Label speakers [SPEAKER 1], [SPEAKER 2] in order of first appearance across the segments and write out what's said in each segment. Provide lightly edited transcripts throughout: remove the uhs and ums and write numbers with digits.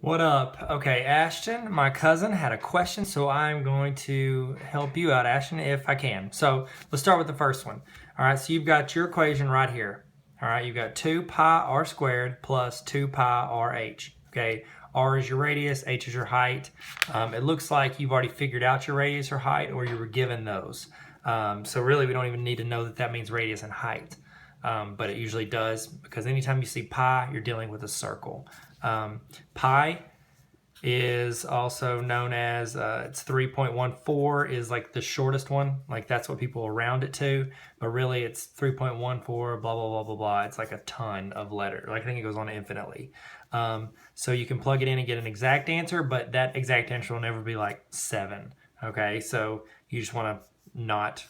[SPEAKER 1] What up? Okay, Ashton, my cousin, had a question, so I'm going to help you out, Ashton, if I can. So let's start with the first one. All right, so you've got your equation right here. All right, you've got 2 pi r squared plus 2 pi rh. Okay, r is your radius, h is your height. It looks like you've already figured out your radius or height, or you were given those. So really, we don't even need to know that that means radius and height. But it usually does, because anytime you see pi, you're dealing with a circle. Pi is also known as, it's 3.14 is like the shortest one. Like that's what people round it to, but really it's 3.14, blah, blah, blah, blah, blah. It's like a ton of letters. Like I think it goes on infinitely. So you can plug it in and get an exact answer, but that exact answer will never be like 7. Okay, so you just want to not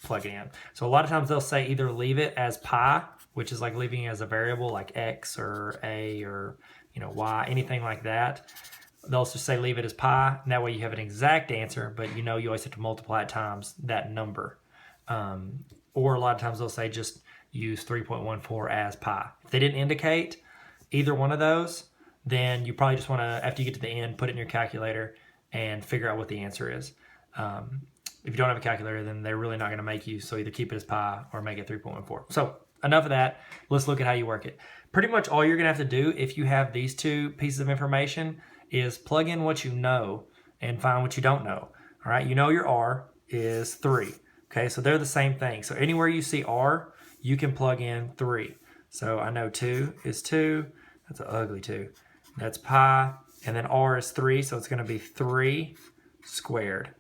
[SPEAKER 1] plug it in. So a lot of times they'll say either leave it as pi, which is like leaving it as a variable like x or a or y, anything like that. They'll just say leave it as pi, and that way you have an exact answer, but you always have to multiply it times that number. Or a lot of times they'll say just use 3.14 as pi. If they didn't indicate either one of those, then you probably just want to, after you get to the end, put it in your calculator and figure out what the answer is. If you don't have a calculator, then they're really not going to make you, so either keep it as pi or make it 3.14. So enough of that. Let's look at how you work it. Pretty much all you're going to have to do if you have these two pieces of information is plug in what you know and find what you don't know. All right, your R is 3. Okay, so they're the same thing. So anywhere you see R, you can plug in 3. So I know 2 is 2. That's an ugly 2. That's pi. And then R is 3, so it's going to be 3 squared.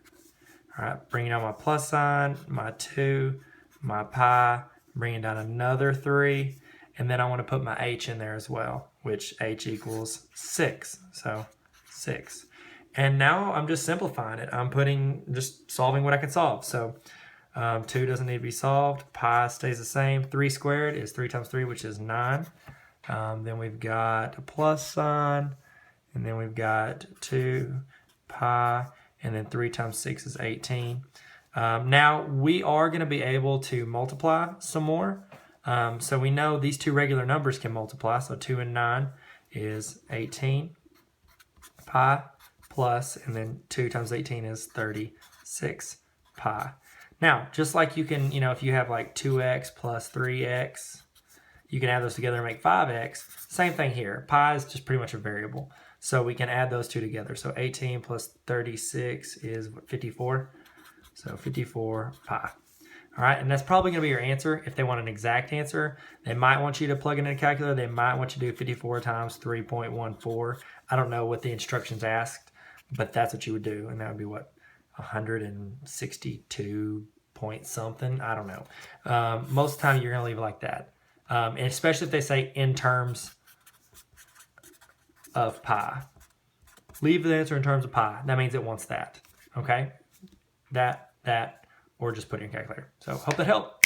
[SPEAKER 1] All right, bringing down my plus sign, my 2, my pi, bringing down another 3, and then I want to put my h in there as well, which h equals 6, so 6. And now I'm just simplifying it. I'm just solving what I can solve. So 2 doesn't need to be solved. Pi stays the same. 3 squared is 3 times 3, which is 9. Then we've got a plus sign, and then we've got 2 pi, and then 3 times 6 is 18. Now, we are going to be able to multiply some more. So we know these two regular numbers can multiply. So 2 and 9 is 18 pi plus, and then 2 times 18 is 36 pi. Now, just like you can, if you have like 2x plus 3x, you can add those together and make 5x. Same thing here. Pi is just pretty much a variable. So we can add those two together. So 18 plus 36 is 54. So 54 pi. All right, and that's probably going to be your answer. If they want an exact answer, they might want you to plug it in a calculator. They might want you to do 54 times 3.14. I don't know what the instructions asked, but that's what you would do. And that would be what, 162 point something? I don't know. Most of the time, you're going to leave it like that. And especially if they say in terms of pi. Leave the answer in terms of pi. That means it wants that. Okay? That, or just put it in your calculator. So hope that helped.